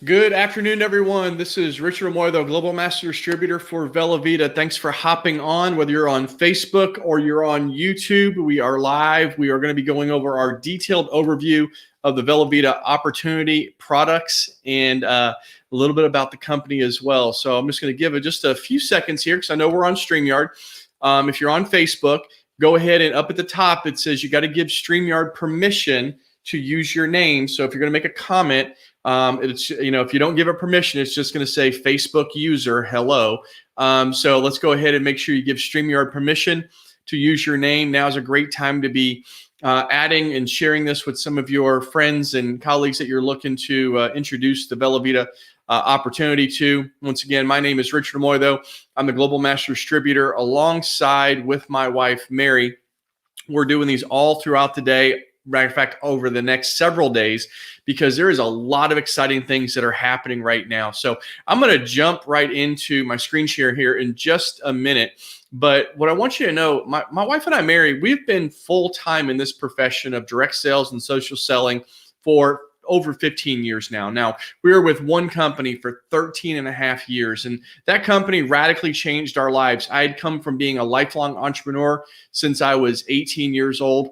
Good afternoon, everyone. This is Richard Amoy, the Global Master Distributor for Velovita. Thanks for hopping on, whether you're on Facebook or you're on YouTube. We are live. We are going to be going over our detailed overview of the Velovita opportunity products and a little bit about the company as well. So I'm just going to give it just a few seconds here because I know we're on StreamYard. If you're on Facebook, go ahead and up at the top, it says you got to give StreamYard permission to use your name. So if you're going to make a comment, it's, if you don't give it permission, it's just going to say Facebook user hello. So let's go ahead and make sure you give StreamYard permission to use your name. Now is a great time to be adding and sharing this with some of your friends and colleagues that you're looking to introduce the Velovita opportunity to. Once again, my name is Richard Amoy, though. I'm the Global Master Distributor alongside with my wife, Mary. We're doing these all throughout the day. Matter of fact, over the next several days, because there is a lot of exciting things that are happening right now. So I'm going to jump right into my screen share here in just a minute. But what I want you to know, my wife and I, Mary, we've been full-time in this profession of direct sales and social selling for over 15 years now. Now, we were with one company for 13 and a half years, and that company radically changed our lives. I had come from being a lifelong entrepreneur since I was 18 years old,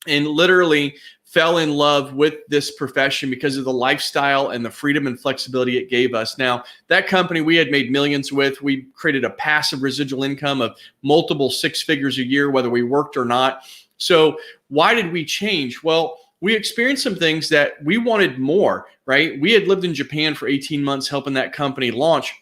and literally fell in love with this profession because of the lifestyle and the freedom and flexibility it gave us. Now, that company we had made millions with. We created a passive residual income of multiple six figures a year, whether we worked or not. So why did we change? Well, we experienced some things that we wanted more, right? We had lived in Japan for 18 months helping that company launch.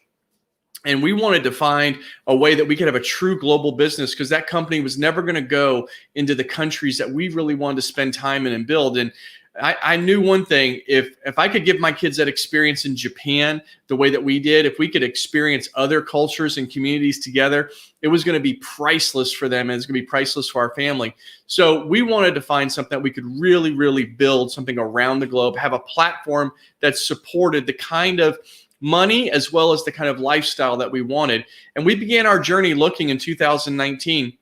And we wanted to find a way that we could have a true global business, because that company was never going to go into the countries that we really wanted to spend time in and build. And I knew one thing, if I could give my kids that experience in Japan the way that we did, if we could experience other cultures and communities together, it was going to be priceless for them, and it's going to be priceless for our family. So we wanted to find something that we could really, really build something around the globe, have a platform that supported the kind of money as well as the kind of lifestyle that we wanted. And we began our journey looking in 2019.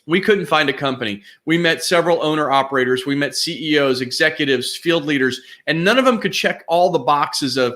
We couldn't find a company. We met several owner operators. We met CEOs, executives, field leaders, and none of them could check all the boxes of,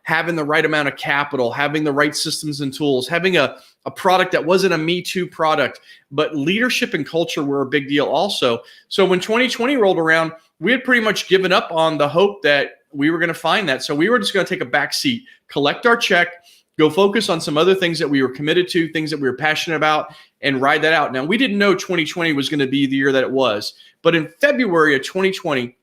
having the right amount of capital, having the right systems and tools, having a product that wasn't a Me Too product, but leadership and culture were a big deal also. So when 2020 rolled around, we had pretty much given up on the hope that we were going to find that. So we were just going to take a back seat, collect our check, go focus on some other things that we were committed to, things that we were passionate about, and ride that out. Now, we didn't know 2020 was going to be the year that it was. But in February of 2020,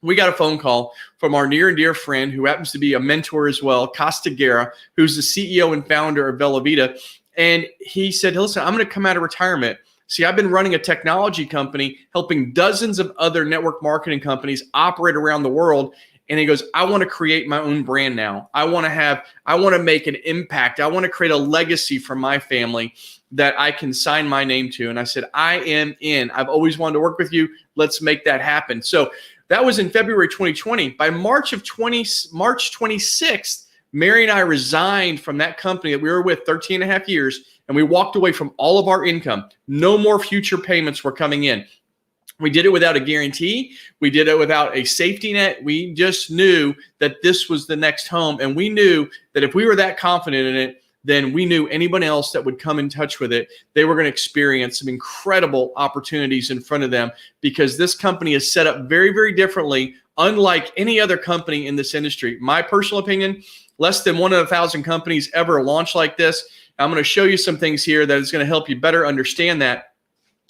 we got a phone call from our near and dear friend who happens to be a mentor as well, Costa Guerra, who's the CEO and founder of Velovita. And he said, listen, I'm going to come out of retirement. See, I've been running a technology company, helping dozens of other network marketing companies operate around the world. And he goes, I want to create my own brand now. I want to make an impact. I want to create a legacy for my family that I can sign my name to. And I said, I am in. I've always wanted to work with you. Let's make that happen. So that was in February 2020. By March 26th, Mary and I resigned from that company that we were with 13 and a half years. And we walked away from all of our income. No more future payments were coming in. We did it without a guarantee. We did it without a safety net. We just knew that this was the next home. And we knew that if we were that confident in it, then we knew anyone else that would come in touch with it, they were going to experience some incredible opportunities in front of them, because this company is set up very, very differently, unlike any other company in this industry. My personal opinion, less than 1 in 1,000 companies ever launch like this. I'm going to show you some things here that is going to help you better understand that.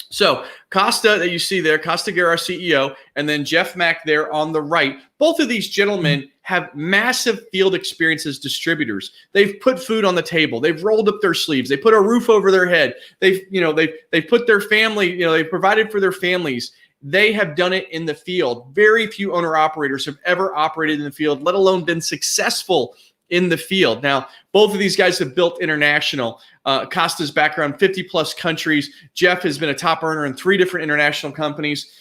So Costa that you see there, Costa Guerra, our CEO, and then Jeff Mack there on the right. Both of these gentlemen have massive field experience as distributors. They've put food on the table. They've rolled up their sleeves. They put a roof over their head. They've put their family, they've provided for their families. They have done it in the field. Very few owner operators have ever operated in the field, let alone been successful in the field. Now, both of these guys have built international. Costa's background, 50 plus countries. Jeff has been a top earner in 3 different international companies.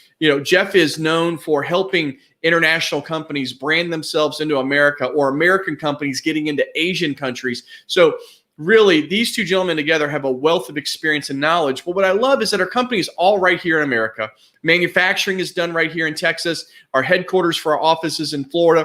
Jeff is known for helping international companies brand themselves into America, or American companies getting into Asian countries. So really, these two gentlemen together have a wealth of experience and knowledge. But what I love is that our company is all right here in America. Manufacturing is done right here in Texas. Our headquarters for our offices in Florida.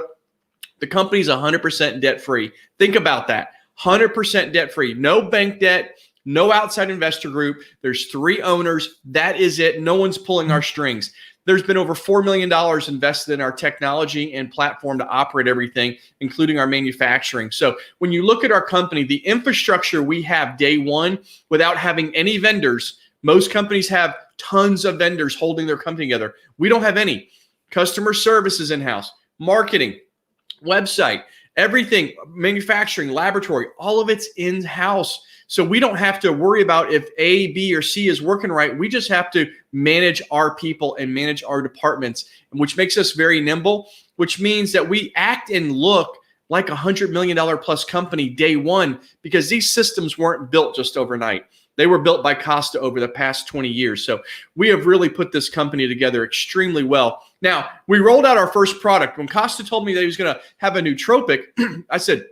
The company's 100% debt-free. Think about that. 100% debt-free. No bank debt, no outside investor group. There's 3 owners. That is it. No one's pulling our strings. There's been over $4 million invested in our technology and platform to operate everything, including our manufacturing. So when you look at our company, the infrastructure we have day one without having any vendors, most companies have tons of vendors holding their company together. We don't have any. Customer services in-house, marketing, website, everything, manufacturing, laboratory, all of it's in-house. So we don't have to worry about if A, B, or C is working right. We just have to manage our people and manage our departments, which makes us very nimble, which means that we act and look like $100 million plus company day one, because these systems weren't built just overnight. They were built by Costa over the past 20 years. So we have really put this company together extremely well. Now, we rolled out our first product. When Costa told me that he was going to have a nootropic, I said,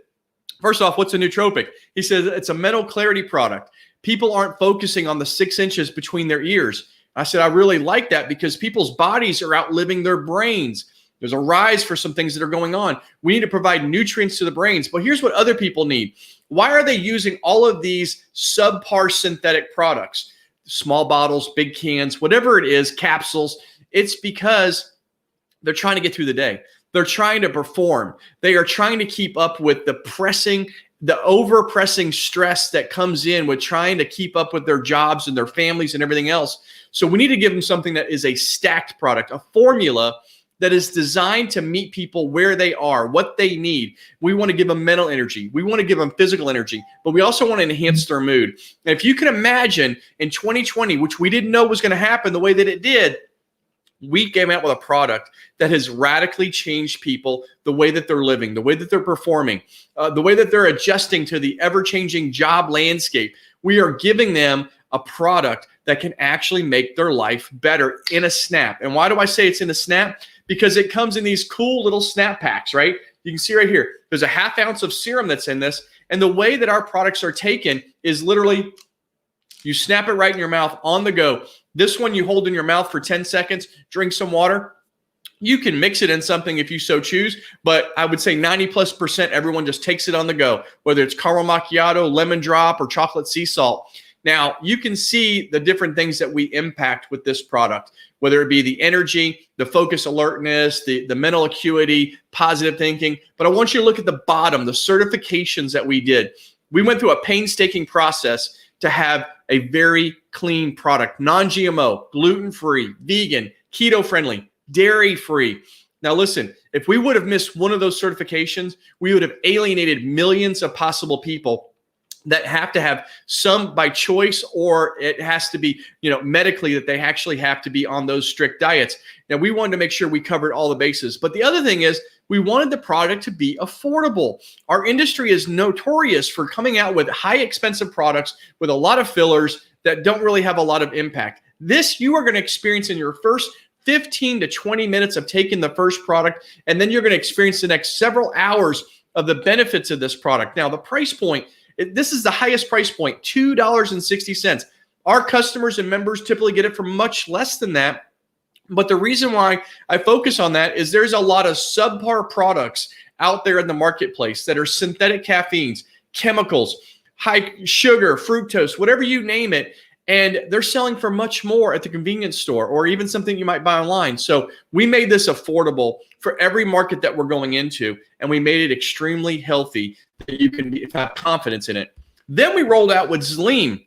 first off, what's a nootropic? He says it's a mental clarity product. People aren't focusing on the 6 inches between their ears. I said, I really like that because people's bodies are outliving their brains. There's a rise for some things that are going on. We need to provide nutrients to the brains. But here's what other people need. Why are they using all of these subpar synthetic products? Small bottles, big cans, whatever it is, capsules. It's because they're trying to get through the day. They're trying to perform. They are trying to keep up with the over-pressing stress that comes in with trying to keep up with their jobs and their families and everything else. So we need to give them something that is a stacked product, a formula that is designed to meet people where they are, what they need. We want to give them mental energy. We want to give them physical energy, but we also want to enhance their mood. And if you can imagine in 2020, which we didn't know was going to happen the way that it did, we came out with a product that has radically changed people, the way that they're living, the way that they're performing, the way that they're adjusting to the ever-changing job landscape. We are giving them a product that can actually make their life better in a snap. And why do I say it's in a snap? Because it comes in these cool little snap packs, right? You can see right here, there's a ½ ounce of serum that's in this. And the way that our products are taken is literally you snap it right in your mouth on the go. This one you hold in your mouth for 10 seconds, drink some water. You can mix it in something if you so choose, but I would say 90+% everyone just takes it on the go, whether it's caramel macchiato, lemon drop, or chocolate sea salt. Now, you can see the different things that we impact with this product, whether it be the energy, the focus alertness, the mental acuity, positive thinking. But I want you to look at the bottom, the certifications that we did. We went through a painstaking process to have a very clean product, non-GMO, gluten-free, vegan, keto-friendly, dairy-free. Now listen, if we would have missed one of those certifications, we would have alienated millions of possible people that have to have some by choice, or it has to be, medically that they actually have to be on those strict diets. Now, we wanted to make sure we covered all the bases. But the other thing is we wanted the product to be affordable. Our industry is notorious for coming out with high expensive products with a lot of fillers that don't really have a lot of impact. This you are going to experience in your first 15 to 20 minutes of taking the first product, and then you're going to experience the next several hours of the benefits of this product. Now, the price point, this is the highest price point, $2.60. Our customers and members typically get it for much less than that. But the reason why I focus on that is there's a lot of subpar products out there in the marketplace that are synthetic caffeines, chemicals, high sugar, fructose, whatever you name it. And they're selling for much more at the convenience store or even something you might buy online. So we made this affordable for every market that we're going into, and we made it extremely healthy that you can have confidence in it. Then we rolled out with Zleem.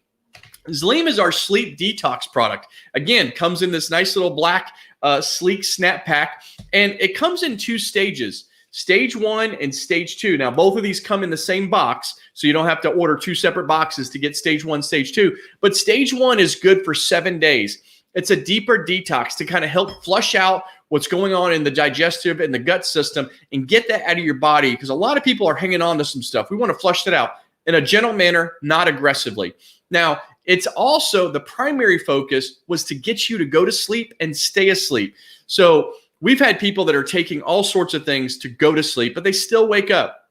Zleem is our sleep detox product. Again, comes in this nice little black sleek snap pack, and it comes in 2 stages. Stage 1 and stage 2. Now, both of these come in the same box, so you don't have to order 2 separate boxes to get stage 1, stage 2. But stage 1 is good for 7 days. It's a deeper detox to kind of help flush out what's going on in the digestive and the gut system and get that out of your body, because a lot of people are hanging on to some stuff. We want to flush that out in a gentle manner, not aggressively. Now, it's also the primary focus was to get you to go to sleep and stay asleep. So we've had people that are taking all sorts of things to go to sleep, but they still wake up.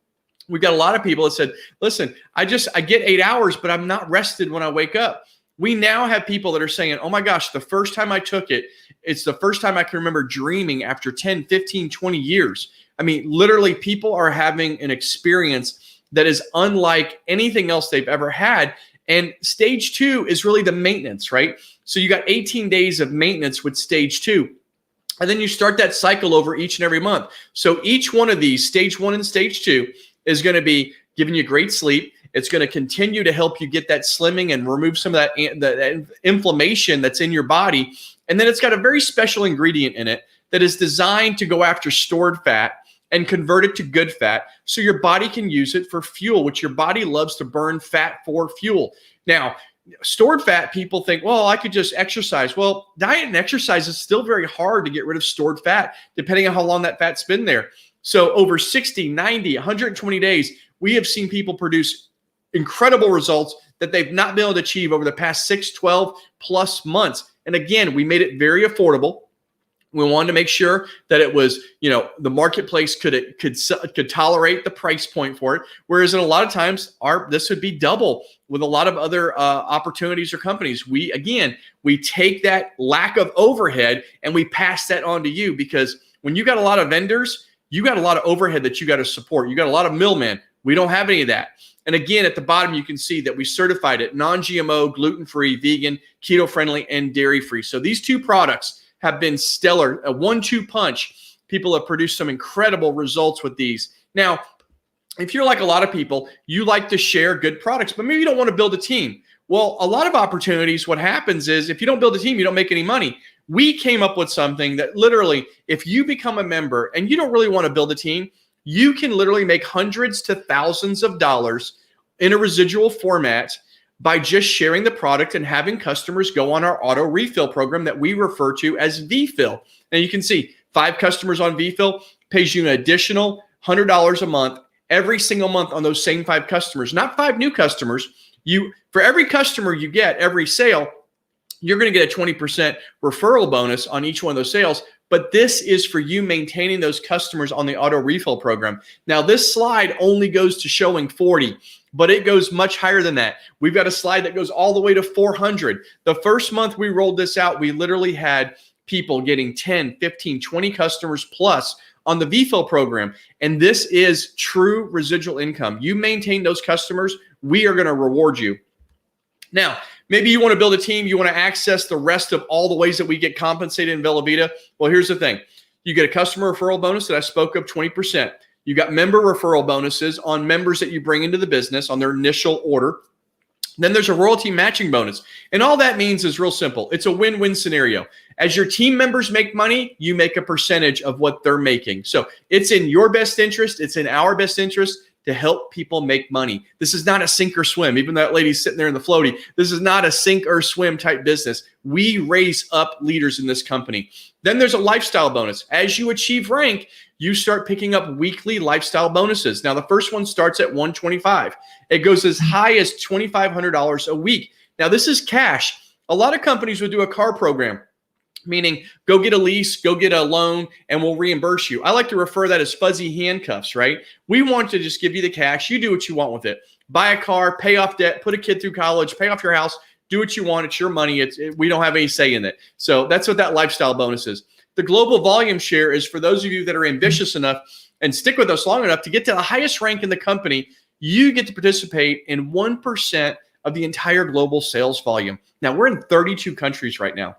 We've got a lot of people that said, listen, I get 8 hours, but I'm not rested when I wake up. We now have people that are saying, oh my gosh, the first time I took it, it's the first time I can remember dreaming after 10, 15, 20 years. I mean, literally people are having an experience that is unlike anything else they've ever had. And stage 2 is really the maintenance, right? So you got 18 days of maintenance with stage 2. And then you start that cycle over each and every month. So each one of these, stage 1 and stage 2, is going to be giving you great sleep. It's going to continue to help you get that slimming and remove some of that inflammation that's in your body. And then it's got a very special ingredient in it that is designed to go after stored fat and convert it to good fat so your body can use it for fuel, which your body loves to burn fat for fuel. Now, stored fat, people think, well, I could just exercise. Well, diet and exercise is still very hard to get rid of stored fat, depending on how long that fat's been there. So over 60, 90, 120 days, we have seen people produce incredible results that they've not been able to achieve over the past 6, 12 plus months. And again, we made it very affordable. We wanted to make sure that it was, the marketplace could tolerate the price point for it. Whereas in a lot of times, this would be double with a lot of other opportunities or companies. We take that lack of overhead and we pass that on to you, because when you got a lot of vendors, you got a lot of overhead that you got to support. You got a lot of middlemen. We don't have any of that. And again, at the bottom, you can see that we certified it non-GMO, gluten-free, vegan, keto-friendly, and dairy-free. So these 2 products have been stellar, a 1-2 punch. People have produced some incredible results with these. Now, if you're like a lot of people, you like to share good products, but maybe you don't want to build a team. Well, a lot of opportunities, what happens is if you don't build a team, you don't make any money. We came up with something that literally, if you become a member and you don't really want to build a team, you can literally make hundreds to thousands of dollars in a residual format by just sharing the product and having customers go on our auto refill program that we refer to as VFill. Now you can see 5 customers on VFill pays you an additional $100 a month every single month on those same 5 customers, not 5 new customers. For every customer you get, every sale, you're going to get a 20% referral bonus on each one of those sales. But this is for you maintaining those customers on the auto refill program. Now, this slide only goes to showing 40, but it goes much higher than that. We've got a slide that goes all the way to 400. The first month we rolled this out, we literally had people getting 10, 15, 20 customers plus on the VFill program. And this is true residual income. You maintain those customers, we are going to reward you. Now, maybe you want to build a team. You want to access the rest of all the ways that we get compensated in Velovita. Well, here's the thing. You get a customer referral bonus that I spoke of, 20%. You got member referral bonuses on members that you bring into the business on their initial order. Then there's a royalty matching bonus. And all that means is real simple. It's a win-win scenario. As your team members make money, you make a percentage of what they're making. So it's in your best interest. It's in our best interest to help people make money. This is not a sink or swim. Even though that lady's sitting there in the floaty, this is not a sink or swim type business. We raise up leaders in this company. Then there's a lifestyle bonus. As you achieve rank, you start picking up weekly lifestyle bonuses. Now, the first one starts at $125. It goes as high as $2,500 a week. Now, this is cash. A lot of companies would do a car program, meaning go get a lease, go get a loan, and we'll reimburse you. I like to refer that as fuzzy handcuffs, right? We want to just give you the cash. You do what you want with it. Buy a car, pay off debt, put a kid through college, pay off your house, do what you want. It's your money. We don't have any say in it. So that's what that lifestyle bonus is. The global volume share is for those of you that are ambitious enough and stick with us long enough to get to the highest rank in the company. You get to participate in 1% of the entire global sales volume. Now, we're in 32 countries right now.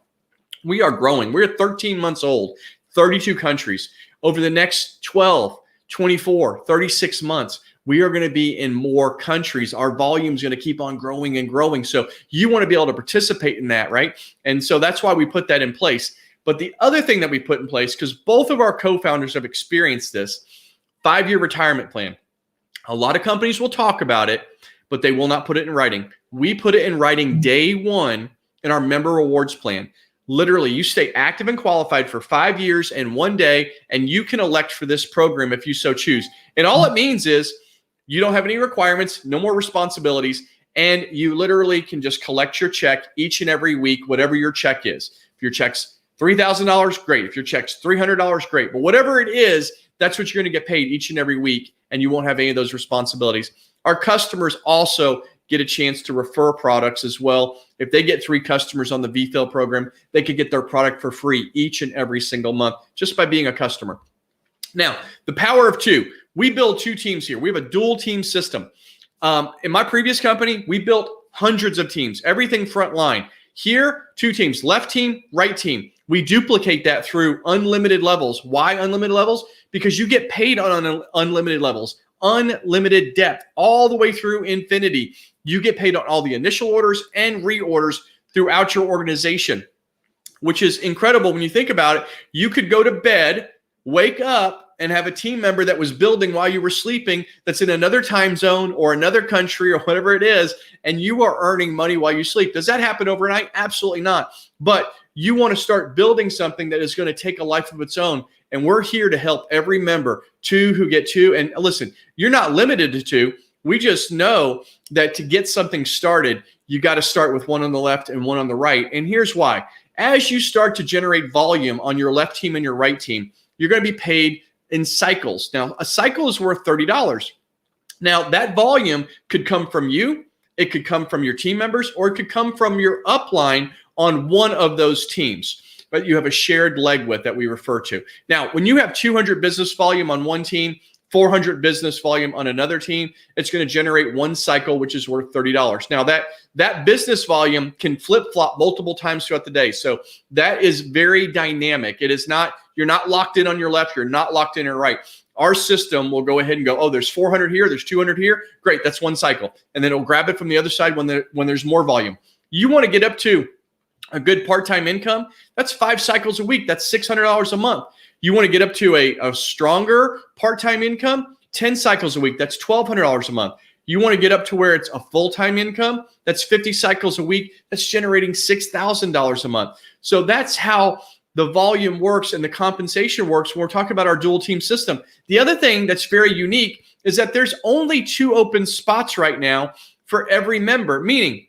We are growing. We're 13 months old, 32 countries. Over the next 12, 24, 36 months, we are going to be in more countries. Our volume is going to keep on growing and growing. So you want to be able to participate in that, right? And so that's why we put that in place. But the other thing that we put in place, because both of our co-founders have experienced this, 5-year retirement plan. A lot of companies will talk about it, but they will not put it in writing. We put it in writing day one in our member rewards plan. Literally, you stay active and qualified for 5 years and 1 day, and you can elect for this program if you so choose. And all it means is you don't have any requirements, no more responsibilities, and you literally can just collect your check each and every week, whatever your check is. If your check's $3,000, great. If your check's $300, great. But whatever it is, that's what you're going to get paid each and every week, and you won't have any of those responsibilities. Our customers also get a chance to refer products as well. If they get 3 customers on the VFill program, they could get their product for free each and every single month just by being a customer. Now, the power of two. We build two teams here. We have a dual team system. In my previous company, we built hundreds of teams, everything front line. Here, two teams, left team, right team. We duplicate that through unlimited levels. Why unlimited levels? Because you get paid on unlimited levels, unlimited depth, all the way through infinity. You get paid on all the initial orders and reorders throughout your organization, which is incredible when you think about it. You could go to bed, wake up, and have a team member that was building while you were sleeping that's in another time zone or another country or whatever it is, and you are earning money while you sleep. Does that happen overnight? Absolutely not. But you want to start building something that is going to take a life of its own, and we're here to help every member, two who get two. And listen, you're not limited to two. We just know that to get something started, you got to start with one on the left and one on the right. And here's why. As you start to generate volume on your left team and your right team, you're going to be paid in cycles. Now, a cycle is worth $30. Now, that volume could come from you, it could come from your team members, or it could come from your upline on one of those teams, but you have a shared leg with that we refer to. Now, when you have 200 business volume on one team, 400 business volume on another team, it's going to generate one cycle, which is worth $30. Now, that business volume can flip-flop multiple times throughout the day. So that is very dynamic. It is not, you're not locked in on your left, you're not locked in on your right. Our system will go ahead and go, oh, there's 400 here, there's 200 here. Great, that's one cycle. And then it'll grab it from the other side when there's more volume. You want to get up to a good part-time income, that's 5 cycles a week. That's $600 a month. You want to get up to a stronger part-time income, 10 cycles a week. That's $1,200 a month. You want to get up to where it's a full-time income, that's 50 cycles a week. That's generating $6,000 a month. So that's how the volume works and the compensation works when we're talking about our dual team system. The other thing that's very unique is that there's only 2 open spots right now for every member, meaning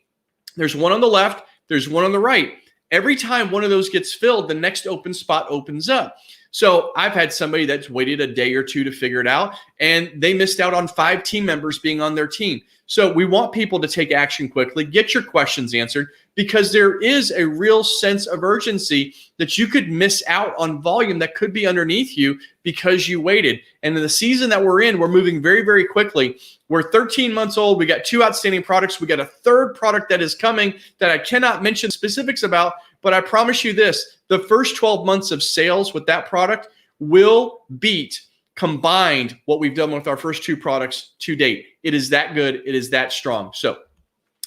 there's one on the left, there's one on the right. Every time one of those gets filled, the next open spot opens up. So I've had somebody that's waited a day or two to figure it out, and they missed out on 5 team members being on their team. So we want people to take action quickly, get your questions answered, because there is a real sense of urgency that you could miss out on volume that could be underneath you because you waited. And in the season that we're in, we're moving very, very quickly. We're 13 months old. We got 2 outstanding products. We got a 3rd product that is coming that I cannot mention specifics about, but I promise you this, the first 12 months of sales with that product will beat combined what we've done with our first 2 products to date. It is that good. It is that strong. So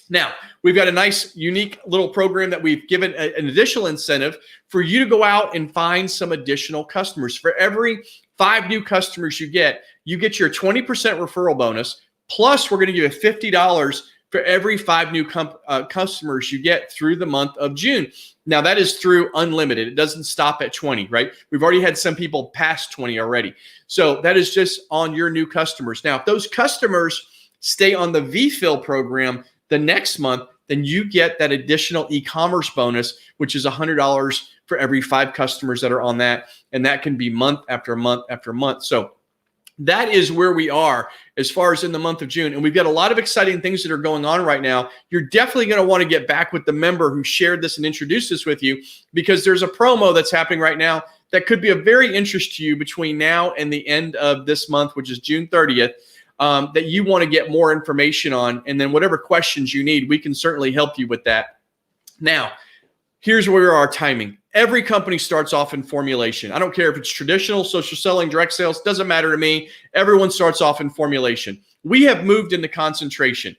now we've got a nice, unique little program that we've given an additional incentive for you to go out and find some additional customers. For every 5 new customers you get your 20% referral bonus. Plus, we're going to give you $50 for every 5 new customers you get through the month of June. Now, that is through unlimited. It doesn't stop at 20, right? We've already had some people past 20 already. So that is just on your new customers. Now, if those customers stay on the VFill program the next month, then you get that additional e-commerce bonus, which is $100 for every 5 customers that are on that. And that can be month after month after month. So that is where we are as far as in the month of June. And we've got a lot of exciting things that are going on right now. You're definitely going to want to get back with the member who shared this and introduced this with you, because there's a promo that's happening right now that could be of very interest to you between now and the end of this month, which is June 30th, that you want to get more information on. And then whatever questions you need, we can certainly help you with that. Now, here's where our timing. Every company starts off in formulation. I don't care if it's traditional, social selling, direct sales, doesn't matter to me. Everyone starts off in formulation. We have moved into concentration.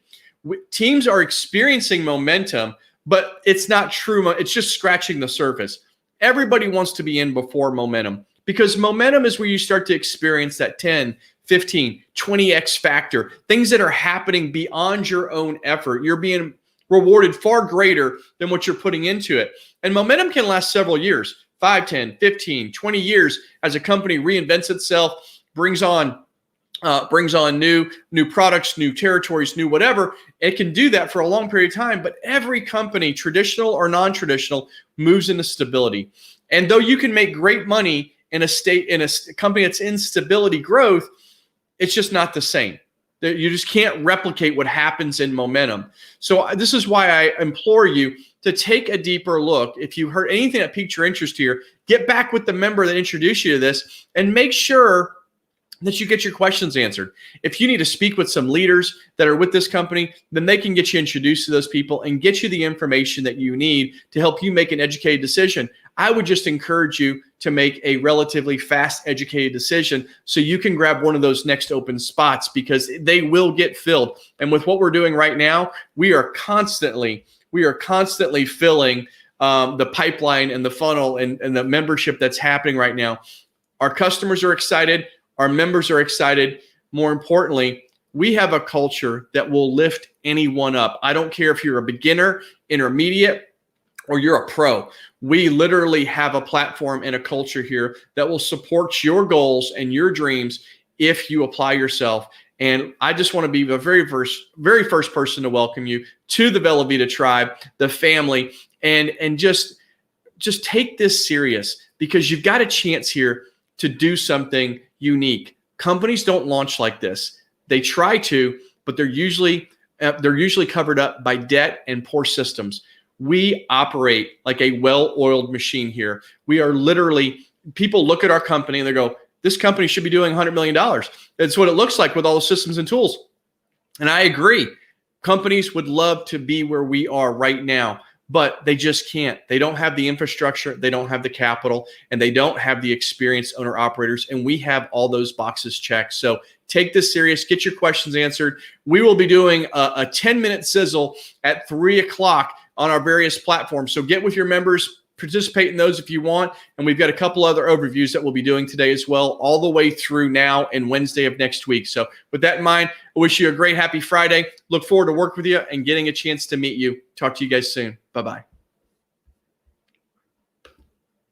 Teams are experiencing momentum, but it's not true. It's just scratching the surface. Everybody wants to be in before momentum, because momentum is where you start to experience that 10, 15, 20x factor, things that are happening beyond your own effort. You're being rewarded far greater than what you're putting into it. And momentum can last several years, 5, 10, 15, 20 years as a company reinvents itself, brings on new products, new territories, new whatever. It can do that for a long period of time, but every company, traditional or non-traditional, moves into stability. And though you can make great money in a company that's in stability growth, it's just not the same. You just can't replicate what happens in momentum. So this is why I implore you to take a deeper look. If you heard anything that piqued your interest here, get back with the member that introduced you to this and make sure that you get your questions answered. If you need to speak with some leaders that are with this company, then they can get you introduced to those people and get you the information that you need to help you make an educated decision. I would just encourage you to make a relatively fast, educated decision so you can grab one of those next open spots, because they will get filled. And with what we're doing right now, we are constantly filling the pipeline and the funnel and the membership that's happening right now. Our customers are excited. Our members are excited. More importantly, we have a culture that will lift anyone up. I don't care if you're a beginner, intermediate, or you're a pro. We literally have a platform and a culture here that will support your goals and your dreams if you apply yourself. And I just want to be the very first person to welcome you to the Velovita tribe, the family, and just take this serious, because you've got a chance here to do something unique. Companies don't launch like this. They try to, but they're usually covered up by debt and poor systems. We operate like a well-oiled machine here. We are literally, people look at our company and they go, this company should be doing $100 million. That's what it looks like with all the systems and tools. And I agree. Companies would love to be where we are right now, but they just can't. They don't have the infrastructure, they don't have the capital, and they don't have the experienced owner operators. And we have all those boxes checked. So take this serious, get your questions answered. We will be doing a 10-minute sizzle at 3 o'clock on our various platforms. So get with your members, participate in those if you want. And we've got a couple other overviews that we'll be doing today as well, all the way through now and Wednesday of next week. So with that in mind, I wish you a great, happy Friday. Look forward to work with you and getting a chance to meet you. Talk to you guys soon. Bye-bye.